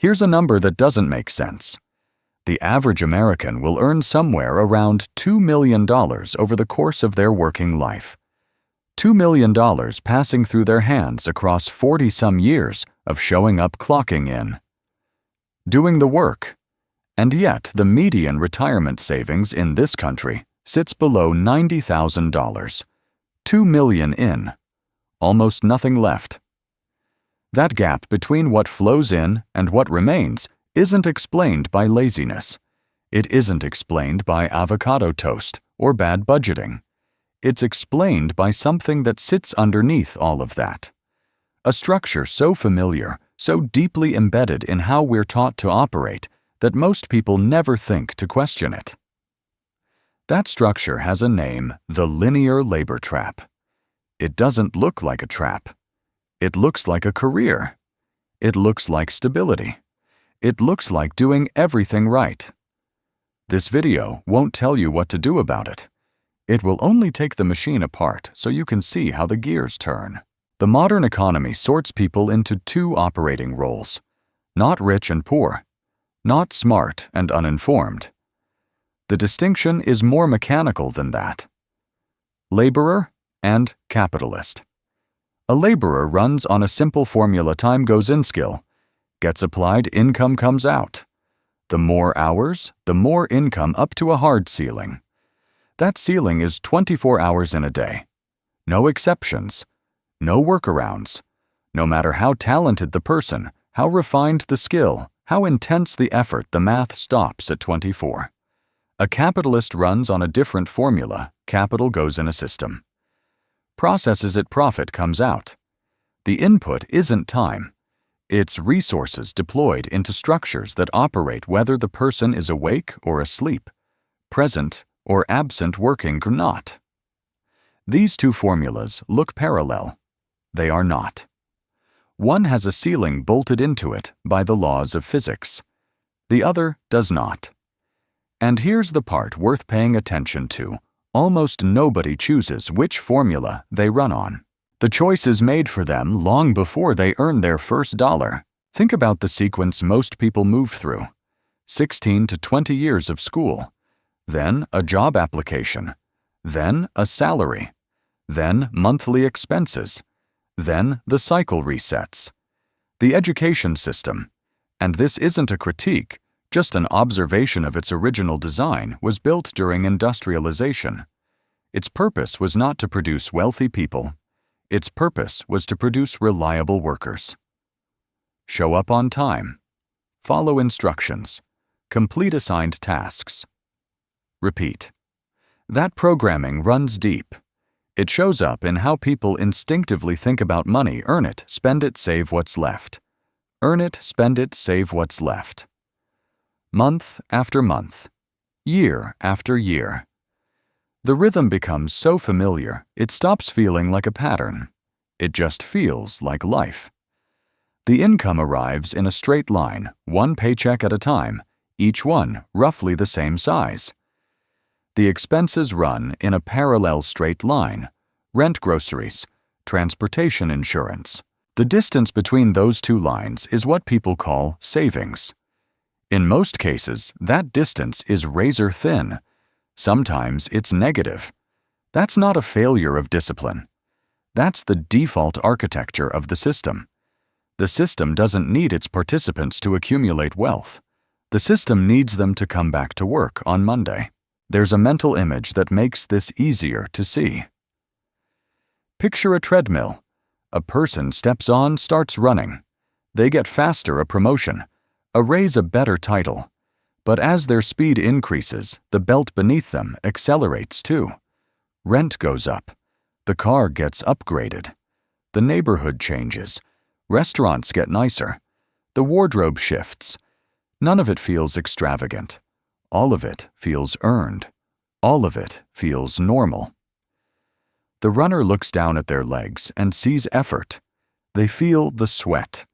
Here's a number that doesn't make sense. The average American will earn somewhere around $2 million over the course of their working life. $2 million passing through their hands across 40-some years of showing up, clocking in, doing the work. And yet, the median retirement savings in this country sits below $90,000. $2 million in, almost nothing left. That gap between what flows in and what remains isn't explained by laziness. It isn't explained by avocado toast or bad budgeting. It's explained by something that sits underneath all of that. A structure so familiar, so deeply embedded in how we're taught to operate, that most people never think to question it. That structure has a name: the linear labor trap. It doesn't look like a trap. It looks like a career. It looks like stability. It looks like doing everything right. This video won't tell you what to do about it. It will only take the machine apart so you can see how the gears turn. The modern economy sorts people into two operating roles: not rich and poor, not smart and uninformed. The distinction is more mechanical than that. Laborer and capitalist. A laborer runs on a simple formula: time goes in, skill gets applied, income comes out. The more hours, the more income, up to a hard ceiling. That ceiling is 24 hours in a day. No exceptions, no workarounds. No matter how talented the person, how refined the skill, how intense the effort, the math stops at 24. A capitalist runs on a different formula: capital goes in a system. Processes it, profit comes out. The input isn't time. It's resources deployed into structures that operate whether the person is awake or asleep, present or absent, working or not. These two formulas look parallel. They are not. One has a ceiling bolted into it by the laws of physics. The other does not. And here's the part worth paying attention to. Almost nobody chooses which formula they run on. The choice is made for them long before they earn their first dollar. Think about the sequence most people move through: 16 to 20 years of school, then a job application, then a salary, then monthly expenses, then the cycle resets. The education system, and this isn't a critique, just an observation of its original design, was built during industrialization. Its purpose was not to produce wealthy people. Its purpose was to produce reliable workers. Show up on time. Follow instructions. Complete assigned tasks. Repeat. That programming runs deep. It shows up in how people instinctively think about money: earn it, spend it, save what's left. Earn it, spend it, save what's left. Month after month. Year after year. The rhythm becomes so familiar, it stops feeling like a pattern. It just feels like life. The income arrives in a straight line, one paycheck at a time, each one roughly the same size. The expenses run in a parallel straight line: rent, groceries, transportation, insurance. The distance between those two lines is what people call savings. In most cases, that distance is razor thin. Sometimes it's negative. That's not a failure of discipline. That's the default architecture of the system. The system doesn't need its participants to accumulate wealth. The system needs them to come back to work on Monday. There's a mental image that makes this easier to see. Picture a treadmill. A person steps on, starts running. They get faster, a promotion, a raise, a better title. But as their speed increases, the belt beneath them accelerates too. Rent goes up. The car gets upgraded. The neighborhood changes. Restaurants get nicer. The wardrobe shifts. None of it feels extravagant. All of it feels earned. All of it feels normal. The runner looks down at their legs and sees effort. They feel the sweat.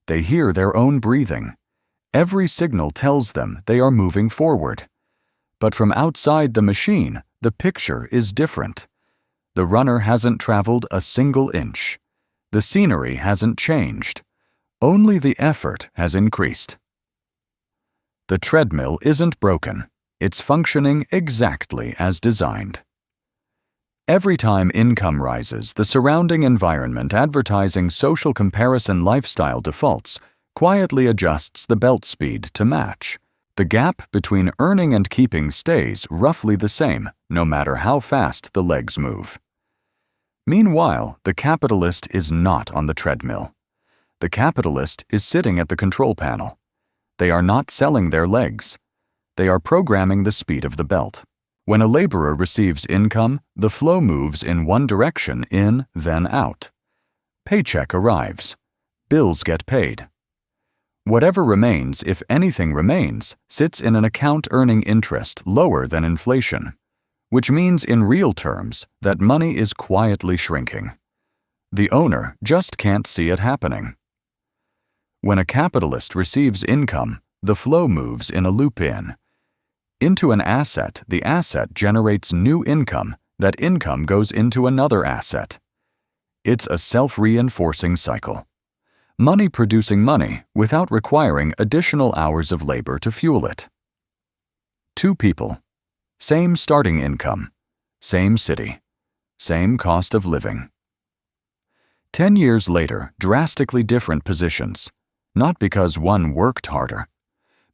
They hear their own breathing. Every signal tells them they are moving forward. But from outside the machine, the picture is different. The runner hasn't traveled a single inch. The scenery hasn't changed. Only the effort has increased. The treadmill isn't broken. It's functioning exactly as designed. Every time income rises, the surrounding environment advertising social comparison lifestyle defaults quietly adjusts the belt speed to match. The gap between earning and keeping stays roughly the same, no matter how fast the legs move. Meanwhile, the capitalist is not on the treadmill. The capitalist is sitting at the control panel. They are not selling their legs. They are programming the speed of the belt. When a laborer receives income, the flow moves in one direction, in, then out. Paycheck arrives. Bills get paid. Whatever remains, if anything remains, sits in an account earning interest lower than inflation, which means in real terms that money is quietly shrinking. The owner just can't see it happening. When a capitalist receives income, the flow moves in a loop-in. Into an asset, the asset generates new income. That income goes into another asset. It's a self-reinforcing cycle. Money producing money without requiring additional hours of labor to fuel it. Two people. Same starting income. Same city. Same cost of living. 10 years later, drastically different positions. Not because one worked harder.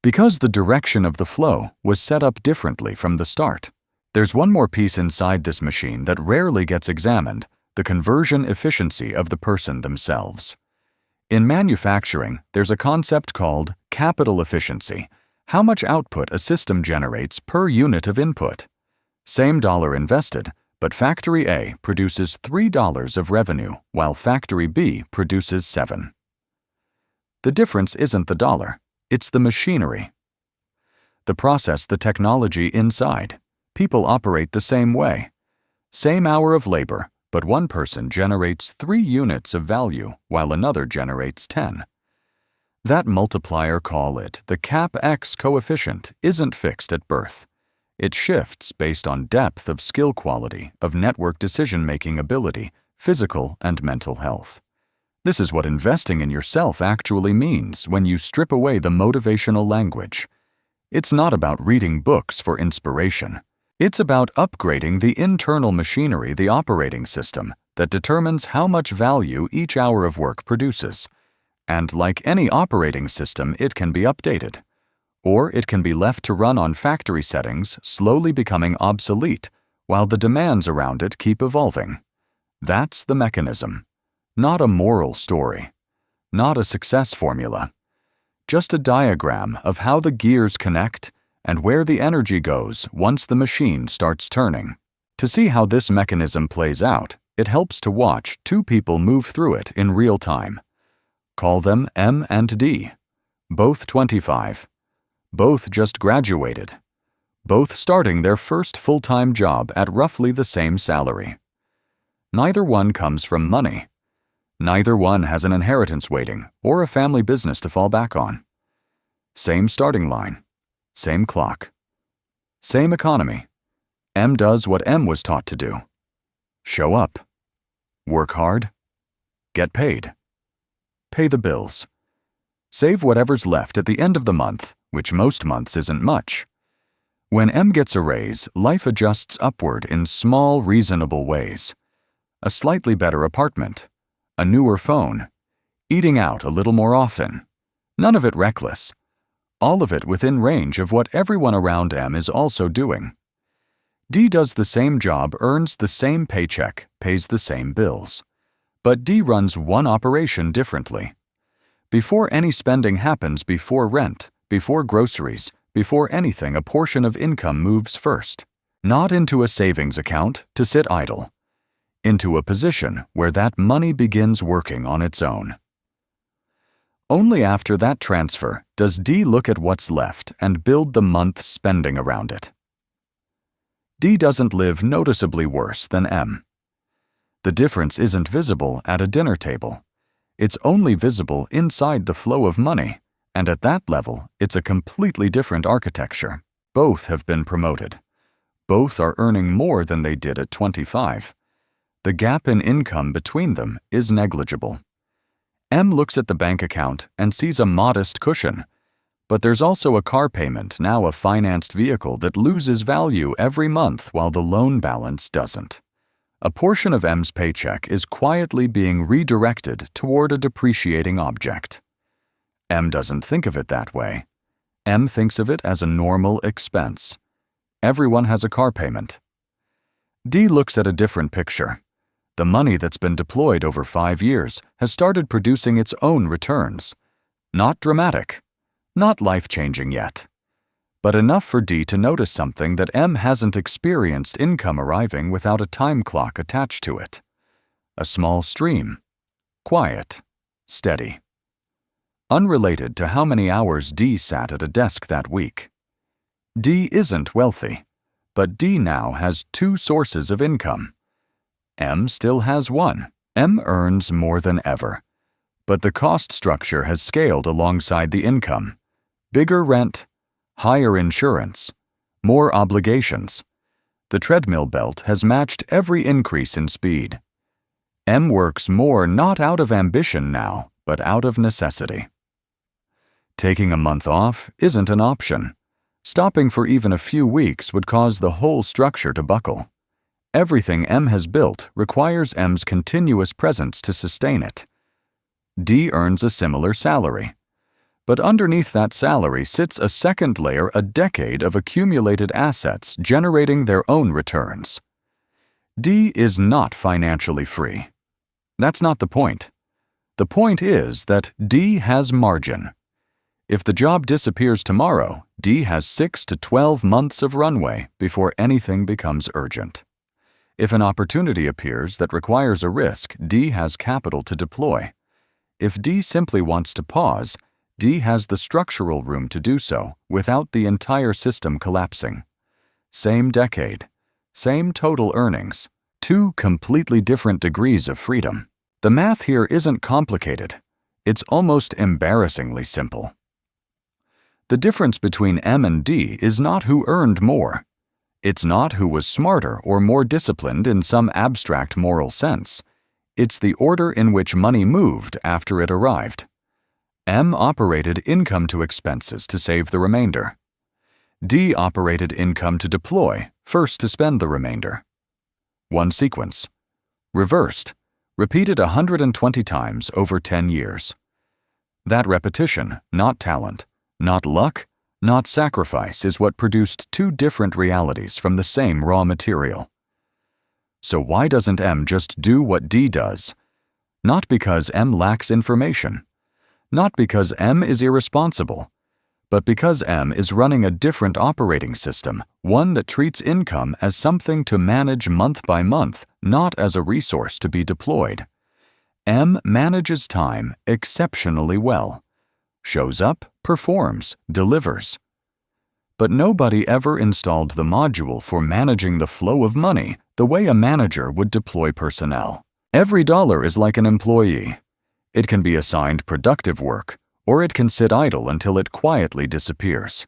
Because the direction of the flow was set up differently from the start. There's one more piece inside this machine that rarely gets examined, the conversion efficiency of the person themselves. In manufacturing, there's a concept called capital efficiency, how much output a system generates per unit of input. Same dollar invested, but Factory A produces $3 of revenue, while Factory B produces $7. The difference isn't the dollar. It's the machinery. The process, the technology inside. People operate the same way. Same hour of labor, but one person generates 3 units of value while another generates 10. That multiplier, call it the CapEx coefficient, isn't fixed at birth. It shifts based on depth of skill quality, of network decision-making ability, physical and mental health. This is what investing in yourself actually means when you strip away the motivational language. It's not about reading books for inspiration. It's about upgrading the internal machinery, the operating system, that determines how much value each hour of work produces. And like any operating system, it can be updated. Or it can be left to run on factory settings, slowly becoming obsolete, while the demands around it keep evolving. That's the mechanism. Not a moral story. Not a success formula. Just a diagram of how the gears connect and where the energy goes once the machine starts turning. To see how this mechanism plays out, it helps to watch 2 people move through it in real time. Call them M and D. Both 25. Both just graduated. Both starting their first full-time job at roughly the same salary. Neither one comes from money. Neither one has an inheritance waiting or a family business to fall back on. Same starting line. Same clock. Same economy. M does what M was taught to do. Show up. Work hard. Get paid. Pay the bills. Save whatever's left at the end of the month, which most months isn't much. When M gets a raise, life adjusts upward in small, reasonable ways. A slightly better apartment. A newer phone. Eating out a little more often. None of it reckless. All of it within range of what everyone around M is also doing. D does the same job, earns the same paycheck, pays the same bills. But D runs one operation differently. Before any spending happens, before rent, before groceries, before anything, a portion of income moves first. Not into a savings account to sit idle. Into a position where that money begins working on its own. Only after that transfer does D look at what's left and build the month's spending around it. D doesn't live noticeably worse than M. The difference isn't visible at a dinner table. It's only visible inside the flow of money, and at that level, it's a completely different architecture. Both have been promoted. Both are earning more than they did at 25. The gap in income between them is negligible. M looks at the bank account and sees a modest cushion. But there's also a car payment, now a financed vehicle, that loses value every month while the loan balance doesn't. A portion of M's paycheck is quietly being redirected toward a depreciating object. M doesn't think of it that way. M thinks of it as a normal expense. Everyone has a car payment. D looks at a different picture. The money that's been deployed over 5 years has started producing its own returns. Not dramatic, not life-changing yet, but enough for D to notice something that M hasn't experienced: income arriving without a time clock attached to it. A small stream, quiet, steady. Unrelated to how many hours D sat at a desk that week. D isn't wealthy, but D now has 2 sources of income. M still has one. M earns more than ever, but the cost structure has scaled alongside the income. Bigger rent, higher insurance, more obligations. The treadmill belt has matched every increase in speed. M works more not out of ambition now, but out of necessity. Taking a month off isn't an option. Stopping for even a few weeks would cause the whole structure to buckle. Everything M has built requires M's continuous presence to sustain it. D earns a similar salary. But underneath that salary sits a second layer, a decade of accumulated assets generating their own returns. D is not financially free. That's not the point. The point is that D has margin. If the job disappears tomorrow, D has 6 to 12 months of runway before anything becomes urgent. If an opportunity appears that requires a risk, D has capital to deploy. If D simply wants to pause, D has the structural room to do so without the entire system collapsing. Same decade, same total earnings, 2 completely different degrees of freedom. The math here isn't complicated. It's almost embarrassingly simple. The difference between M and D is not who earned more. It's not who was smarter or more disciplined in some abstract moral sense. It's the order in which money moved after it arrived. M operated income to expenses to save the remainder. D operated income to deploy, first to spend the remainder. One sequence. Reversed, repeated 120 times over 10 years. That repetition, not talent, not luck, not sacrifice, is what produced 2 different realities from the same raw material. So why doesn't M just do what D does? Not because M lacks information. Not because M is irresponsible. But because M is running a different operating system, one that treats income as something to manage month by month, not as a resource to be deployed. M manages time exceptionally well. Shows up, performs, delivers. But nobody ever installed the module for managing the flow of money the way a manager would deploy personnel. Every dollar is like an employee. It can be assigned productive work, or it can sit idle until it quietly disappears.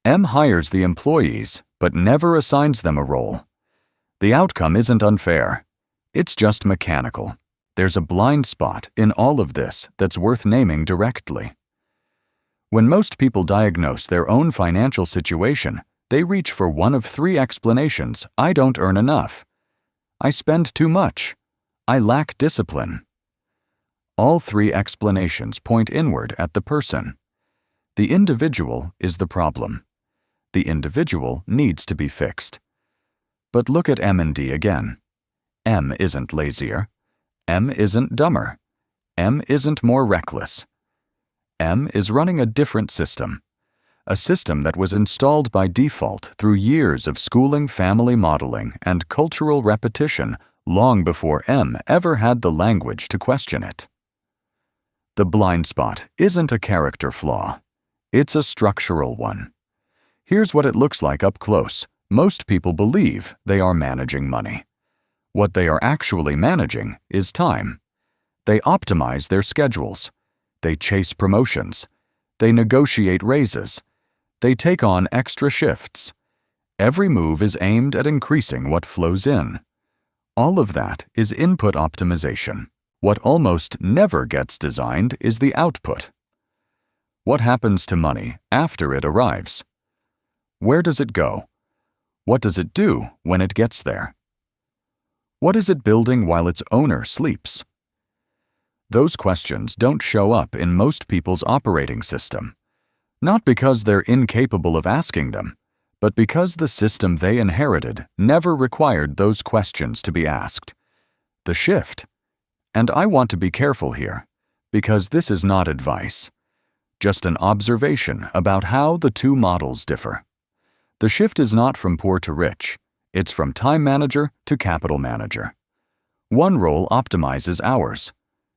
M hires the employees, but never assigns them a role. The outcome isn't unfair. It's just mechanical. There's a blind spot in all of this that's worth naming directly. When most people diagnose their own financial situation, they reach for one of 3 explanations: I don't earn enough, I spend too much, I lack discipline. All 3 explanations point inward at the person. The individual is the problem. The individual needs to be fixed. But look at M and D again. M isn't lazier. M isn't dumber. M isn't more reckless. M is running a different system. A system that was installed by default through years of schooling, family modeling, and cultural repetition long before M ever had the language to question it. The blind spot isn't a character flaw. It's a structural one. Here's what it looks like up close. Most people believe they are managing money. What they are actually managing is time. They optimize their schedules. They chase promotions. They negotiate raises. They take on extra shifts. Every move is aimed at increasing what flows in. All of that is input optimization. What almost never gets designed is the output. What happens to money after it arrives? Where does it go? What does it do when it gets there? What is it building while its owner sleeps? Those questions don't show up in most people's operating system, not because they're incapable of asking them, but because the system they inherited never required those questions to be asked. The shift. And I want to be careful here, because this is not advice, just an observation about how the two models differ. The shift is not from poor to rich, it's from time manager to capital manager. One role optimizes hours,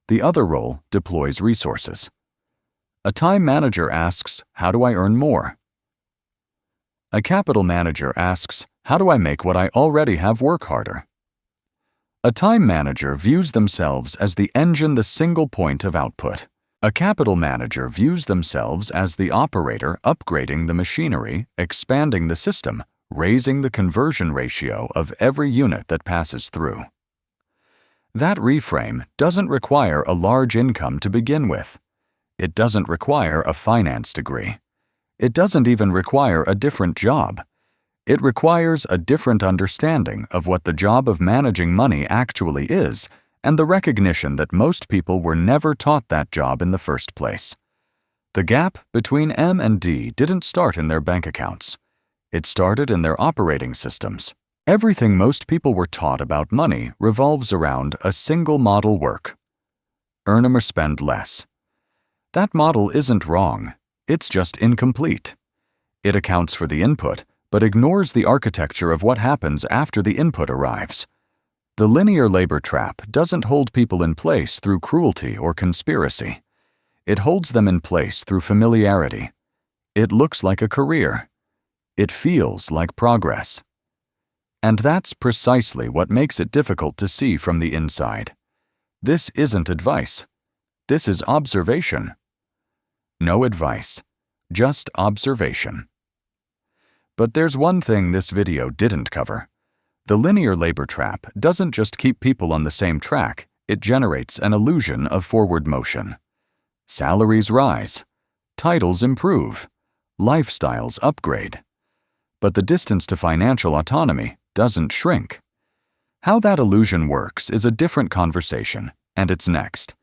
the other role deploys resources. A time manager asks, how do I earn more? A capital manager asks, how do I make what I already have work harder? A time manager views themselves as the engine, the single point of output. A capital manager views themselves as the operator upgrading the machinery, expanding the system, raising the conversion ratio of every unit that passes through. That reframe doesn't require a large income to begin with. It doesn't require a finance degree. It doesn't even require a different job. It requires a different understanding of what the job of managing money actually is, and the recognition that most people were never taught that job in the first place. The gap between M and D didn't start in their bank accounts. It started in their operating systems. Everything most people were taught about money revolves around a single model work. Earn or spend less. That model isn't wrong, it's just incomplete. It accounts for the input, but ignores the architecture of what happens after the input arrives. The linear labor trap doesn't hold people in place through cruelty or conspiracy. It holds them in place through familiarity. It looks like a career. It feels like progress. And that's precisely what makes it difficult to see from the inside. This isn't advice. This is observation. No advice, just observation. But there's one thing this video didn't cover. The linear labor trap doesn't just keep people on the same track, it generates an illusion of forward motion. Salaries rise, titles improve, lifestyles upgrade. But the distance to financial autonomy doesn't shrink. How that illusion works is a different conversation, and it's next.